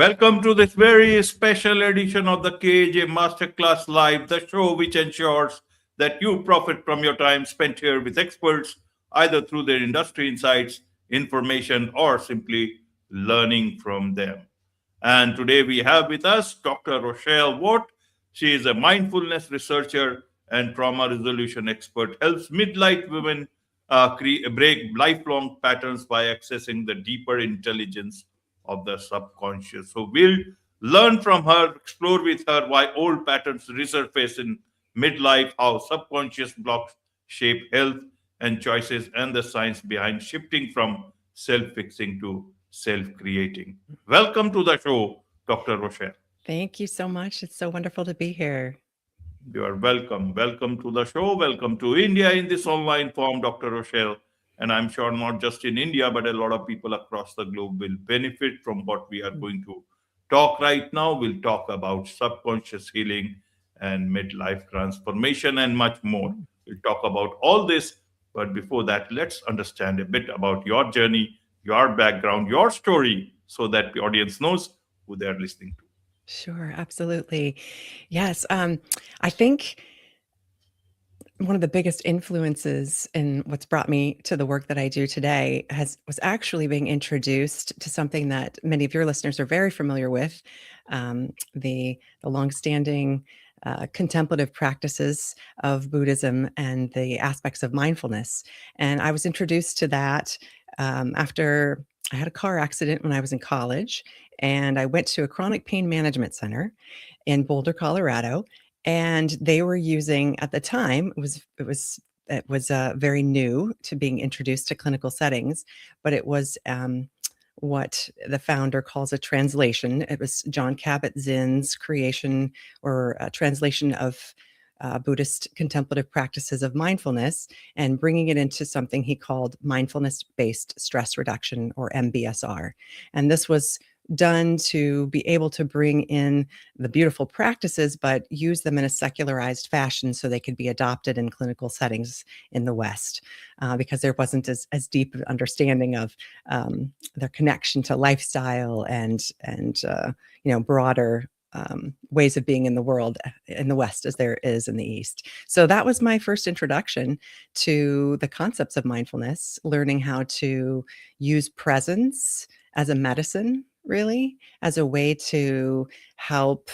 Welcome to this very special edition of the KAJ Masterclass Live, the show which ensures that you profit from your time spent here with experts, either through their industry insights, information, or simply learning from them. And today we have with us Dr. Rochelle Vogt. She is a mindfulness researcher and trauma resolution expert, helps midlife women break lifelong patterns by accessing the deeper intelligence of the subconscious. So we'll learn from her, explore with her why old patterns resurface in midlife, how subconscious blocks shape health and choices, and the science behind shifting from self fixing to self creating. Welcome to the show, Dr. Rochelle. Thank you so much. It's so wonderful to be here. You are welcome. Welcome to the show. Welcome to India in this online form, Dr. Rochelle. And I'm sure not just in India, but a lot of people across the globe will benefit from what we are going to talk right now. We'll talk about subconscious healing and midlife transformation and much more. We'll talk about all this. But before that, let's understand a bit about your journey, your background, your story, so that the audience knows who they're listening to. Sure, absolutely. Yes, I think one of the biggest influences in what's brought me to the work that I do today was actually being introduced to something that many of your listeners are very familiar with, the longstanding contemplative practices of Buddhism and the aspects of mindfulness. And I was introduced to that after I had a car accident when I was in college, and I went to a chronic pain management center in Boulder, Colorado, and they were using at the time it was very new to being introduced to clinical settings, but it was what the founder calls a translation. It was John Kabat-Zinn's creation or translation of Buddhist contemplative practices of mindfulness and bringing it into something he called mindfulness-based stress reduction, or MBSR. And this was done to be able to bring in the beautiful practices, but use them in a secularized fashion so they could be adopted in clinical settings in the West, because there wasn't as deep an understanding of their connection to lifestyle and broader ways of being in the world in the West as there is in the East. So that was my first introduction to the concepts of mindfulness, learning how to use presence as a medicine, really, as a way to help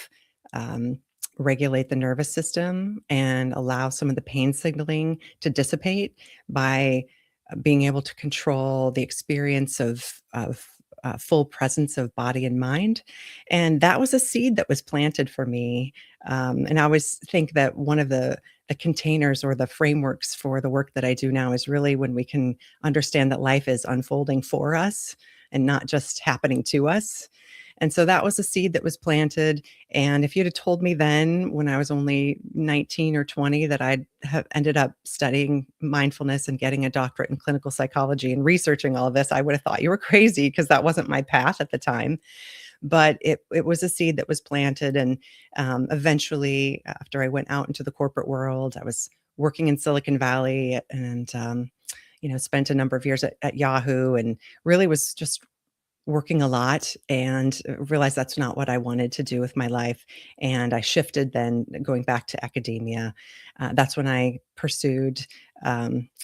regulate the nervous system and allow some of the pain signaling to dissipate by being able to control the experience of full presence of body and mind. And that was a seed that was planted for me. And I always think that one of the containers or the frameworks for the work that I do now is really when we can understand that life is unfolding for us and not just happening to us. And so that was a seed that was planted. And if you'd have told me then, when I was only 19 or 20, that I'd have ended up studying mindfulness and getting a doctorate in clinical psychology and researching all of this, I would have thought you were crazy, because that wasn't my path at the time. But it was a seed that was planted. And eventually, after I went out into the corporate world, I was working in Silicon Valley and spent a number of years at Yahoo, and really was just working a lot, and realized that's not what I wanted to do with my life. And I shifted, then going back to academia. That's when I pursued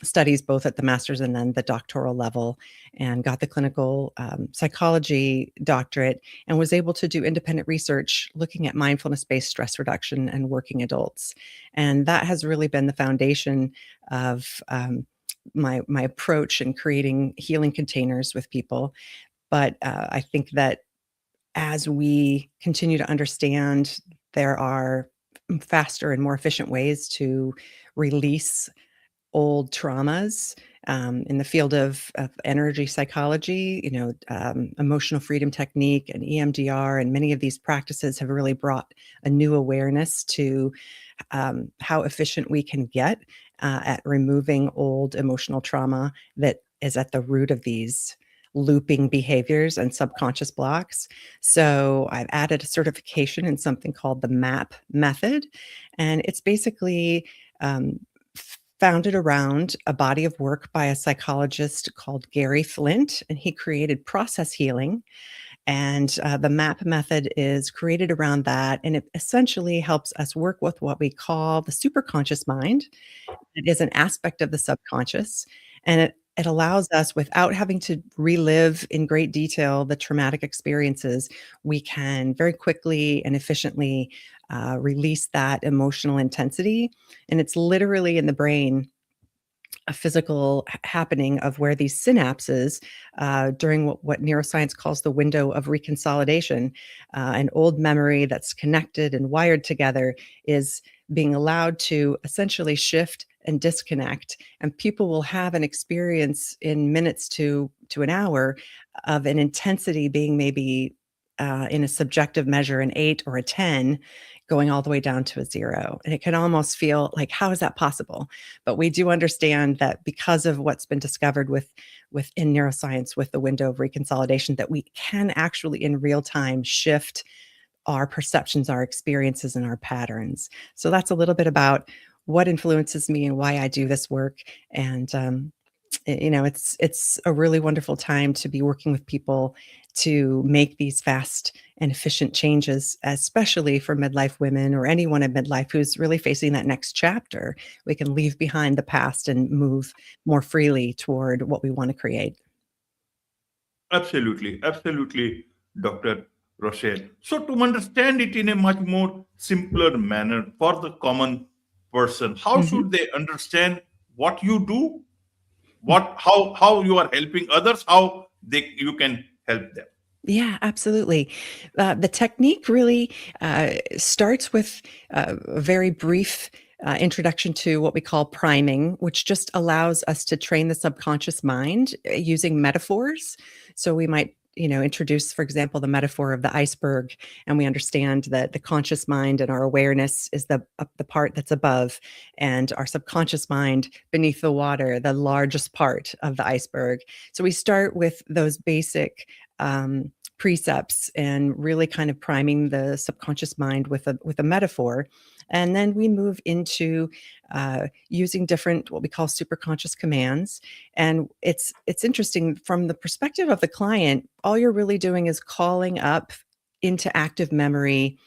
studies both at the master's and then the doctoral level, and got the clinical psychology doctorate, and was able to do independent research looking at mindfulness-based stress reduction and working adults. And that has really been the foundation of my approach in creating healing containers with people. But I think that as we continue to understand, there are faster and more efficient ways to release old traumas. In the field of energy psychology, emotional freedom technique and EMDR, and many of these practices have really brought a new awareness to how efficient we can get at removing old emotional trauma that is at the root of these looping behaviors and subconscious blocks. So I've added a certification in something called the MAP method. And it's basically founded around a body of work by a psychologist called Gary Flint. And he created process healing And the MAP method is created around that. And it essentially helps us work with what we call the superconscious mind. It is an aspect of the subconscious, and it allows us, without having to relive in great detail the traumatic experiences, we can very quickly and efficiently release that emotional intensity. And it's literally in the brain a physical happening of where these synapses during what neuroscience calls the window of reconsolidation, an old memory that's connected and wired together is being allowed to essentially shift and disconnect, and people will have an experience in minutes to an hour of an intensity being maybe in a subjective measure an 8 or a 10, going all the way down to a 0, and it can almost feel like, how is that possible? But we do understand that because of what's been discovered within neuroscience with the window of reconsolidation, that we can actually in real time shift our perceptions, our experiences, and our patterns. So that's a little bit about what influences me and why I do this work. And it's a really wonderful time to be working with people to make these fast and efficient changes, especially for midlife women or anyone in midlife who's really facing that next chapter. We can leave behind the past and move more freely toward what we want to create. Absolutely, absolutely, Dr. Rochelle. So, to understand it in a much more simpler manner for the common person, how Mhm. should they understand what you do, how you are helping others, how they you can help them? Yeah, absolutely. The technique really starts with a very brief introduction to what we call priming, which just allows us to train the subconscious mind using metaphors. So we might, introduce, for example, the metaphor of the iceberg, and we understand that the conscious mind and our awareness is the part that's above, and our subconscious mind beneath the water, the largest part of the iceberg. So we start with those basic precepts and really kind of priming the subconscious mind with a metaphor, and then we move into using different what we call superconscious commands. And it's interesting from the perspective of the client. All you're really doing is calling up into active memory.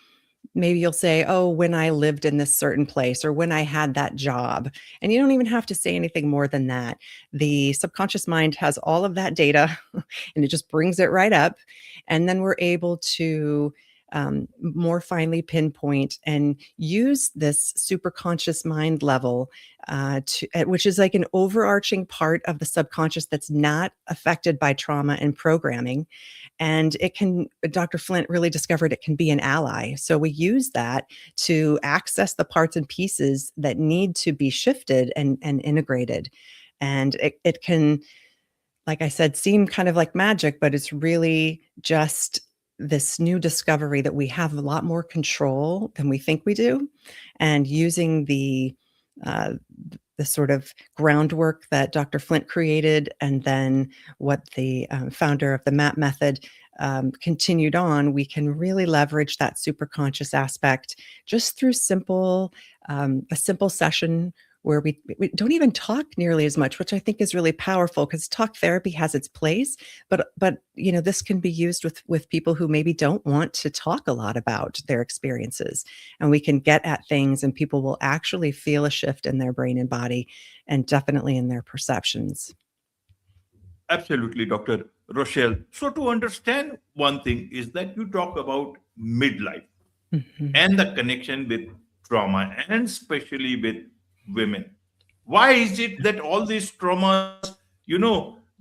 Maybe you'll say, "Oh, when I lived in this certain place or when I had that job." And you don't even have to say anything more than that. The subconscious mind has all of that data and it just brings it right up. And then we're able to more finely pinpoint and use this superconscious mind level, which is like an overarching part of the subconscious that's not affected by trauma and programming. And it can, Dr. Flint really discovered it can be an ally. So we use that to access the parts and pieces that need to be shifted and integrated. And it can, like I said, seem kind of like magic, but it's really just this new discovery that we have a lot more control than we think we do. And using uh, the sort of groundwork that Dr. Flint created, and then what the founder of the MAP method continued on, we can really leverage that superconscious aspect just through a simple session where we don't even talk nearly as much, which I think is really powerful because talk therapy has its place, but this can be used with people who maybe don't want to talk a lot about their experiences, and we can get at things, and people will actually feel a shift in their brain and body, and definitely in their perceptions. Absolutely, Dr. Rochelle. So, to understand one thing is that you talk about midlife Mhm. and the connection with trauma, and especially with women. Why is it that all these traumas,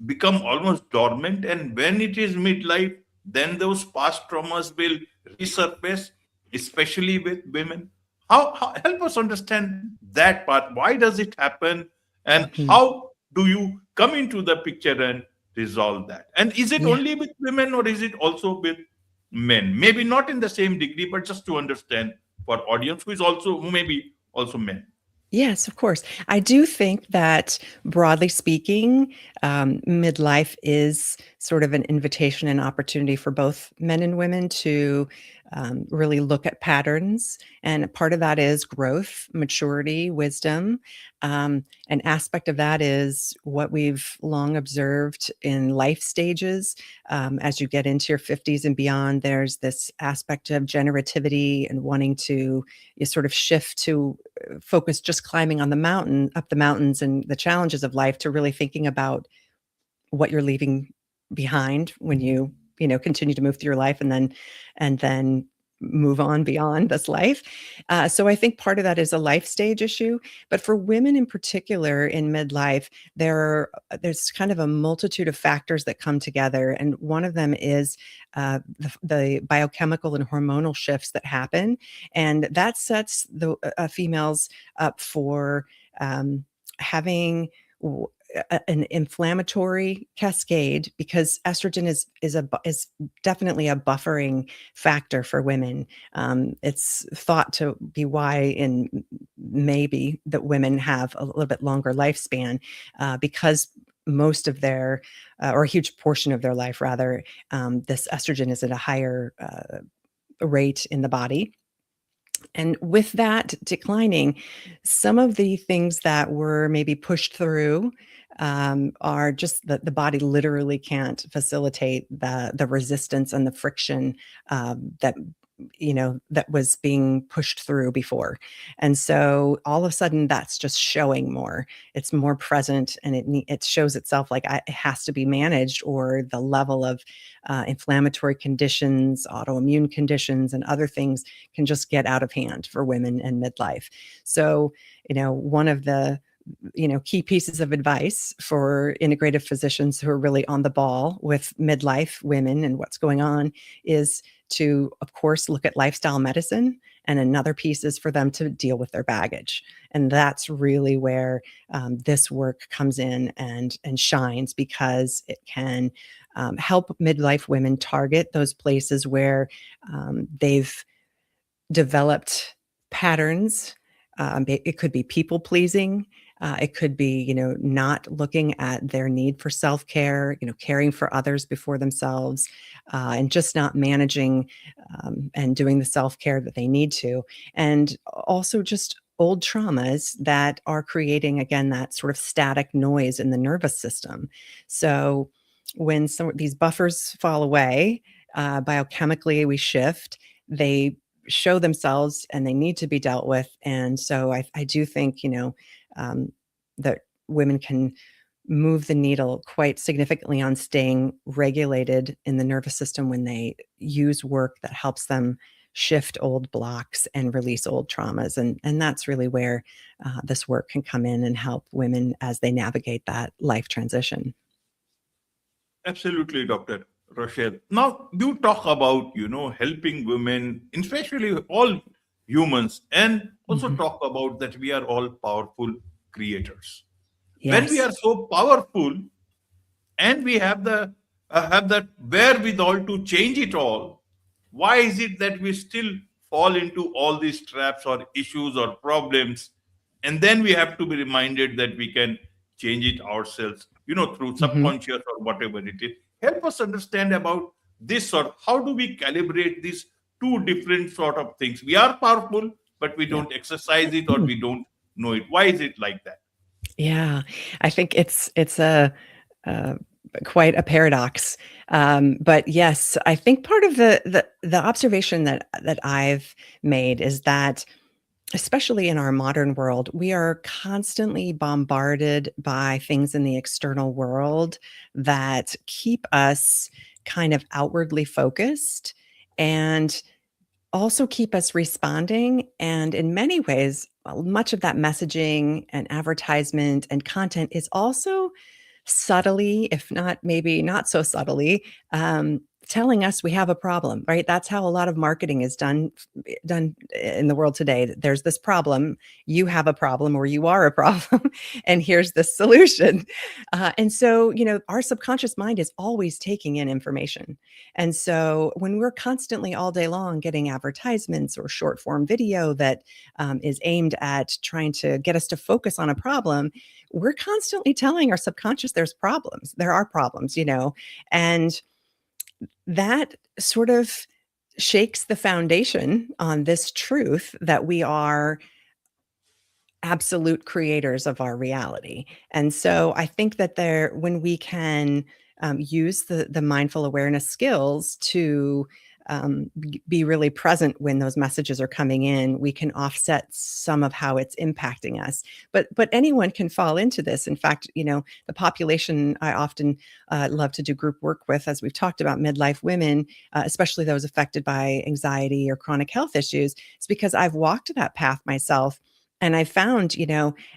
become almost dormant, and when it is midlife, then those past traumas will resurface, especially with women? How help us understand that part? Why does it happen, and Mhm. how do you come into the picture and resolve that? And is it Yeah. only with women, or is it also with men? Maybe not in the same degree, but just to understand for audience who may be also men. Yes, of course. I do think that broadly speaking, midlife is sort of an invitation and opportunity for both men and women to really look at patterns. And part of that is growth, maturity, wisdom. An aspect of that is what we've long observed in life stages. As you get into your 50s and beyond, there's this aspect of generativity and wanting to sort of shift to focus just climbing on the mountain, up the mountains and the challenges of life, to really thinking about what you're leaving behind when continue to move through your life, and then move on beyond this life. So I think part of that is a life stage issue. But for women in particular in midlife, there's kind of a multitude of factors that come together. And one of them is the biochemical and hormonal shifts that happen. And that sets the females up for having an inflammatory cascade, because estrogen is definitely a buffering factor for women. It's thought to be why in maybe that women have a little bit longer lifespan, because most of their or a huge portion of their life rather, this estrogen is at a higher rate in the body. And with that declining, some of the things that were maybe pushed through are just that the body literally can't facilitate the resistance and the friction that was being pushed through before. And so all of a sudden that's just showing more. It's more present, and it shows itself like it has to be managed, or the level of inflammatory conditions, autoimmune conditions, and other things can just get out of hand for women in midlife. So, one of the key pieces of advice for integrative physicians who are really on the ball with midlife women and what's going on is to, of course, look at lifestyle medicine. And another piece is for them to deal with their baggage. And that's really where this work comes in and shines, because it can help midlife women target those places where they've developed patterns. It could be people pleasing. It could be, not looking at their need for self-care, caring for others before themselves, and just not managing and doing the self-care that they need to. And also just old traumas that are creating, again, that sort of static noise in the nervous system. So when some of these buffers fall away, biochemically we shift, they show themselves and they need to be dealt with. And so I do think, that women can move the needle quite significantly on staying regulated in the nervous system when they use work that helps them shift old blocks and release old traumas. And that's really where this work can come in and help women as they navigate that life transition. Absolutely, Dr. Rochelle. Now, you talk about, helping women, especially all humans, and also Mhm. talk about that we are all powerful creators. When we Yes. are so powerful and we have that wherewithal to change it all, why is it that we still fall into all these traps or issues or problems, and then we have to be reminded that we can change it ourselves, through Mhm. subconscious or whatever it is. Help us understand about this, or how do we calibrate these two different sort of things? We are powerful, but we Yeah. don't exercise it, or we don't know it. Why is it like that? Yeah, I think it's a uh, quite a paradox. But yes, I think part of the observation that I've made is that, especially in our modern world, we are constantly bombarded by things in the external world that keep us kind of outwardly focused, and also keep us responding. And in many ways, much of that messaging and advertisement and content is also subtly, if not maybe not so subtly, telling us we have a problem, right? That's how a lot of marketing is done in the world today. There's this problem, you have a problem, or you are a problem, and here's the solution. And so, our subconscious mind is always taking in information. And so when we're constantly all day long getting advertisements or short form video that is aimed at trying to get us to focus on a problem, we're constantly telling our subconscious there are problems, and that sort of shakes the foundation on this truth that we are absolute creators of our reality. And so I think that when we can use the mindful awareness skills to be really present when those messages are coming in, we can offset some of how it's impacting us. But anyone can fall into this. In fact, the population I often love to do group work with, as we've talked about, midlife women, especially those affected by anxiety or chronic health issues, is because I've walked that path myself. And I found,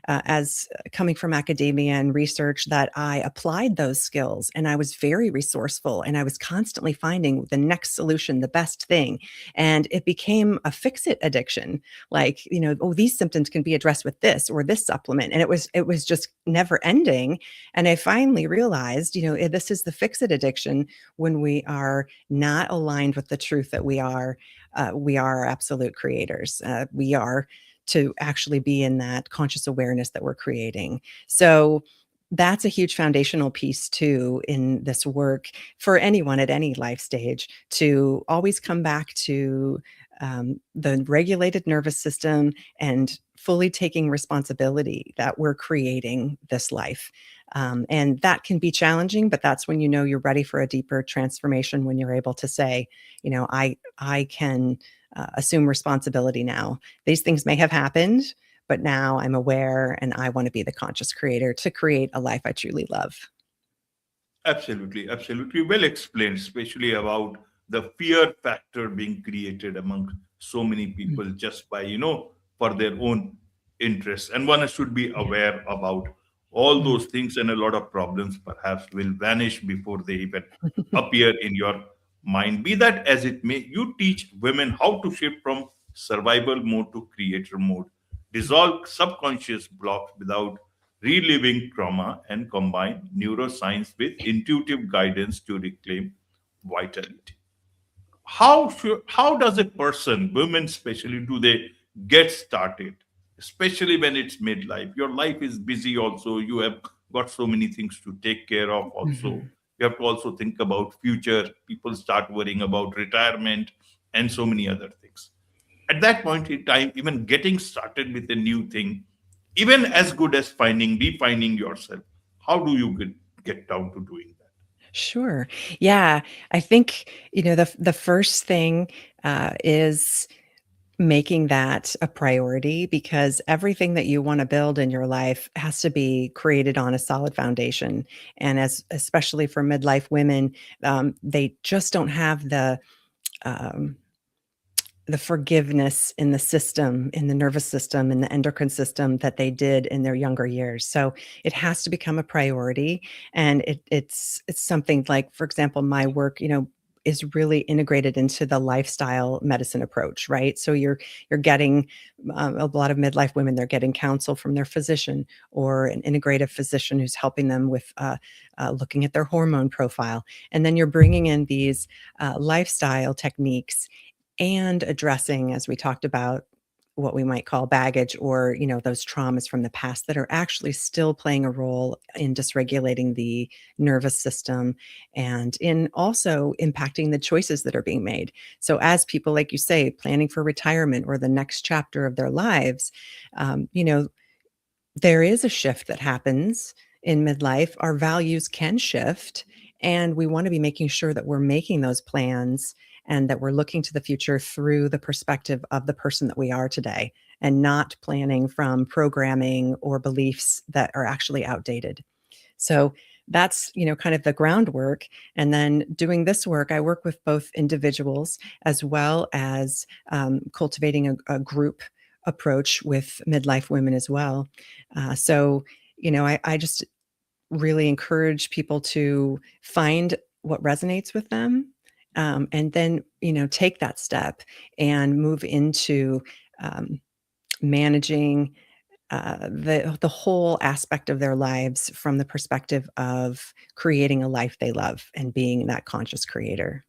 as coming from academia and research, that I applied those skills and I was very resourceful and I was constantly finding the next solution, the best thing. And it became a fix-it addiction. Like, oh, these symptoms can be addressed with this or this supplement. And it was just never ending. And I finally realized, this is the fix-it addiction when we are not aligned with the truth that we are absolute creators. We are to actually be in that conscious awareness that we're creating. So that's a huge foundational piece too in this work for anyone at any life stage, to always come back to the regulated nervous system and fully taking responsibility that we're creating this life. And that can be challenging, but that's when you're ready for a deeper transformation, when you're able to say, I can assume responsibility now. These things may have happened, but now I'm aware and I want to be the conscious creator to create a life I truly love. Absolutely, absolutely. Well explained, especially about the fear factor being created among so many Mm. people just by, for their own interests. And one should be Yeah. aware about all Mm. those things, and a lot of problems perhaps will vanish before they even appear in your mind. Be that as it may, you teach women how to shift from survival mode to creator mode, dissolve subconscious blocks without reliving trauma, and combine neuroscience with intuitive guidance to reclaim vitality. How does a person, women especially, do they get started, especially when it's midlife? Your life is busy also, you have got so many things to take care of also. Mhm. You have to also think about future. People start worrying about retirement and so many other things. At that point in time, even getting started with a new thing, even as good as finding defining yourself, how do you get down to doing that? Sure. Yeah. I think, the first thing is making that a priority, because everything that you want to build in your life has to be created on a solid foundation. And especially for midlife women, they just don't have um, the forgiveness in the system, in the nervous system, in the endocrine system that they did in their younger years. So it has to become a priority. And it's something like, for example, my work, is really integrated into the lifestyle medicine approach, right? So you're getting a lot of midlife women, they're getting counsel from their physician or an integrative physician who's helping them with looking at their hormone profile. And then you're bringing in these lifestyle techniques and addressing, as we talked about, what we might call baggage, or those traumas from the past that are actually still playing a role in dysregulating the nervous system and in also impacting the choices that are being made. So as people, like you say, planning for retirement or the next chapter of their lives, there is a shift that happens in midlife. Our values can shift, and we want to be making sure that we're making those plans and that we're looking to the future through the perspective of the person that we are today, and not planning from programming or beliefs that are actually outdated. So that's, kind of the groundwork. And then doing this work, I work with both individuals as well as cultivating a group approach with midlife women as well. So, I just really encourage people to find what resonates with them, and then, take that step and move into um, managing the whole aspect of their lives from the perspective of creating a life they love and being that conscious creator.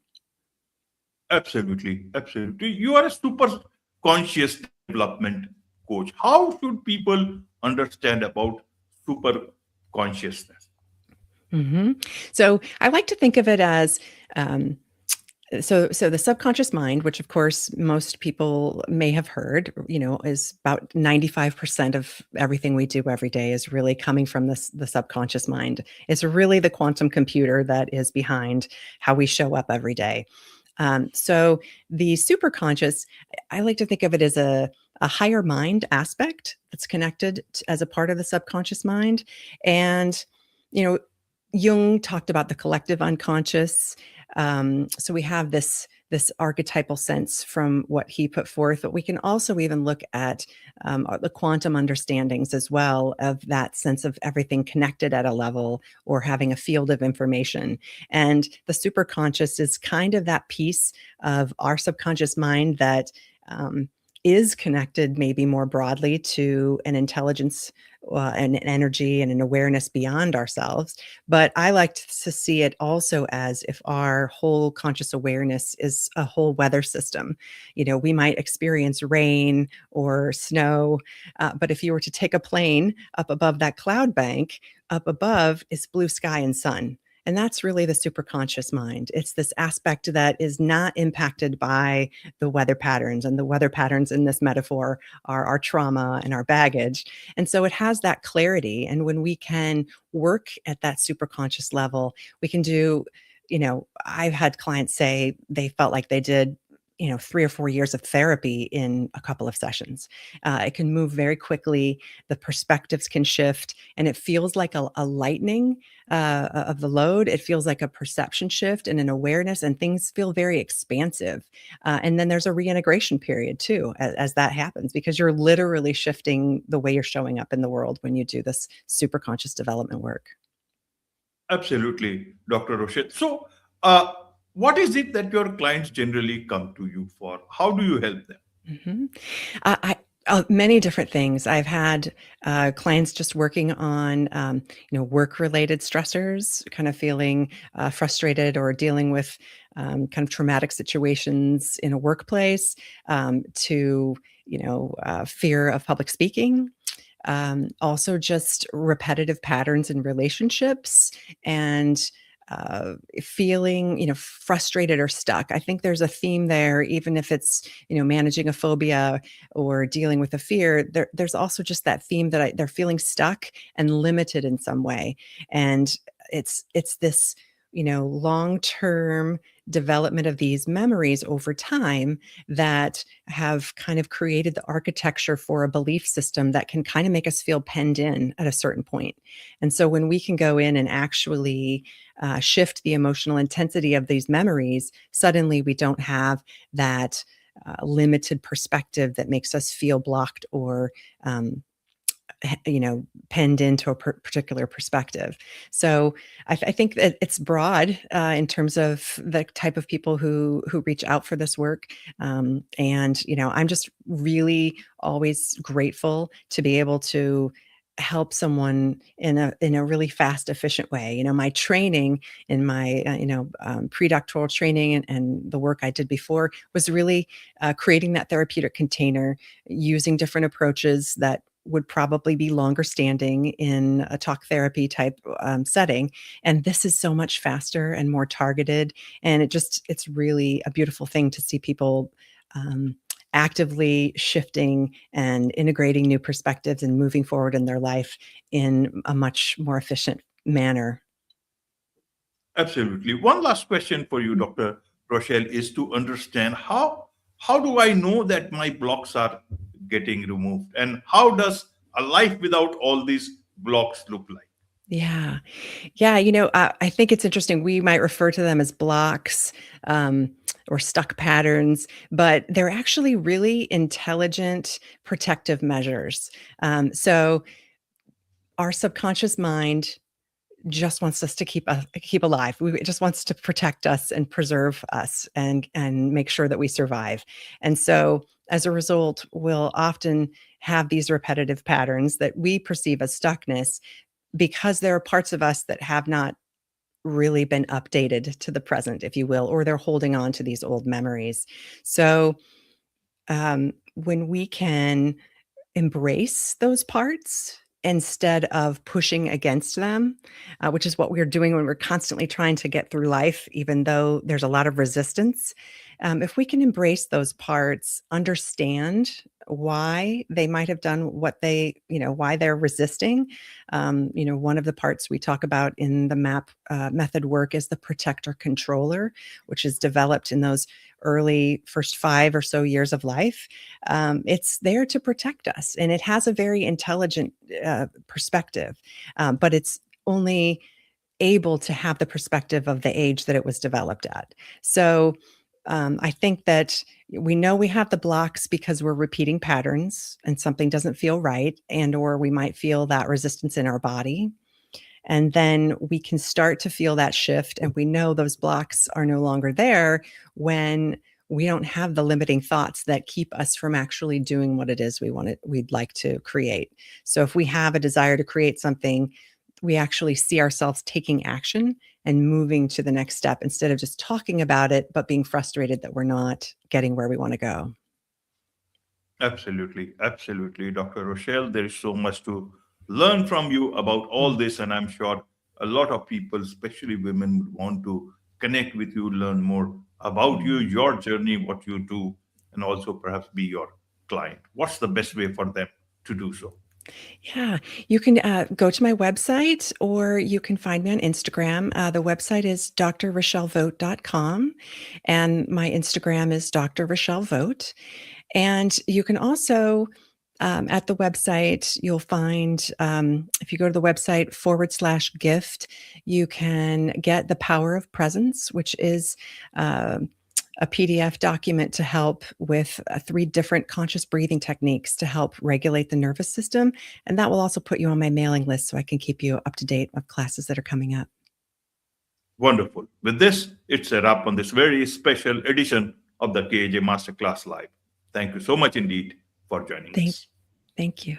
Absolutely, absolutely. You are a super conscious development coach. How should people understand about super consciousness? So I like to think of it as um, So the subconscious mind, which of course most people may have heard, is about 95% of everything we do every day is really coming from the subconscious mind. It's really the quantum computer that is behind how we show up every day. So the superconscious, I like to think of it as a higher mind aspect that's connected as a part of the subconscious mind. And, you know, Jung talked about the collective unconscious. So we have this archetypal sense from what he put forth, but we can also even look at the quantum understandings as well of that sense of everything connected at a level or having a field of information. And the superconscious is kind of that piece of our subconscious mind that is connected maybe more broadly to an intelligence and an energy and an awareness beyond ourselves. But I like to see it also as if our whole conscious awareness is a whole weather system. We might experience rain or snow, but if you were to take a plane up above that cloud bank, up above is blue sky and sun. And that's really the superconscious mind. It's this aspect that is not impacted by the weather patterns. And the weather patterns in this metaphor are our trauma and our baggage. And so it has that clarity. And when we can work at that superconscious level, we can do, I've had clients say they felt like they did 3 or 4 years of therapy in a couple of sessions. It can move very quickly. The perspectives can shift, and it feels like a lightening of the load. It feels like a perception shift and an awareness, and things feel very expansive. And then there's a reintegration period too, as that happens, because you're literally shifting the way you're showing up in the world when you do this super conscious development work. Absolutely, Dr. Rochelle. So, uh, what is it that your clients generally come to you for? How do you help them? Mhm. Many different things. I've had clients just working on, work-related stressors, kind of feeling frustrated or dealing with kind of traumatic situations in a workplace, to, fear of public speaking. Also, just repetitive patterns in relationships and feeling, frustrated or stuck. I think there's a theme there, even if it's, managing a phobia or dealing with a fear. There's also just that theme that they're feeling stuck and limited in some way, and it's this, long-term development of these memories over time that have kind of created the architecture for a belief system that can kind of make us feel penned in at a certain point. And so when we can go in and actually shift the emotional intensity of these memories, suddenly we don't have that limited perspective that makes us feel blocked or um, penned into a particular perspective. So I think that it's broad in terms of the type of people who reach out for this work. And I'm just really always grateful to be able to help someone in a really fast, efficient way. My training in my pre-doctoral training and the work I did before was really creating that therapeutic container, using different approaches that would probably be longer standing in a talk therapy type setting. And this is so much faster and more targeted. And it's really a beautiful thing to see people actively shifting and integrating new perspectives and moving forward in their life in a much more efficient manner. Absolutely. One last question for you, Dr. Rochelle, is to understand how do I know that my blocks are getting removed, and how does a life without all these blocks look like? Yeah. Yeah. I think it's interesting. We might refer to them as blocks or stuck patterns, but they're actually really intelligent protective measures. So our subconscious mind just wants us to keep alive. It just wants to protect us and preserve us and make sure that we survive. And so as a result, we'll often have these repetitive patterns that we perceive as stuckness because there are parts of us that have not really been updated to the present, if you will, or they're holding on to these old memories. So when we can embrace those parts instead of pushing against them, which is what we're doing when we're constantly trying to get through life, even though there's a lot of resistance. If we can embrace those parts, understand why they might have done what they, why they're resisting. One of the parts we talk about in the MAP method work is the protector controller, which is developed in those early first 5 or so years of life. It's there to protect us, and it has a very intelligent perspective, but it's only able to have the perspective of the age that it was developed at. So I think that we know we have the blocks because we're repeating patterns and something doesn't feel right, and or we might feel that resistance in our body. And then we can start to feel that shift, and we know those blocks are no longer there when we don't have the limiting thoughts that keep us from actually doing what it is we'd like to create. So if we have a desire to create something, we actually see ourselves taking action and moving to the next step instead of just talking about it, but being frustrated that we're not getting where we want to go. Absolutely, absolutely, Dr. Rochelle. There is so much to learn from you about all this, and I'm sure a lot of people, especially women, would want to connect with you, learn more about you, your journey, what you do, and also perhaps be your client. What's the best way for them to do so? Yeah, you can go to my website, or you can find me on Instagram. The website is drrochellevogt.com, and my Instagram is Dr. Rochelle Vogt. And you can also, at the website, you'll find, if you go to the website /gift, you can get The Power of Presence, which is a PDF document to help with 3 different conscious breathing techniques to help regulate the nervous system. And that will also put you on my mailing list so I can keep you up to date with classes that are coming up. Wonderful. With this, it's a wrap on this very special edition of the KAJ Masterclass Live. Thank you so much indeed for joining us. Thank you.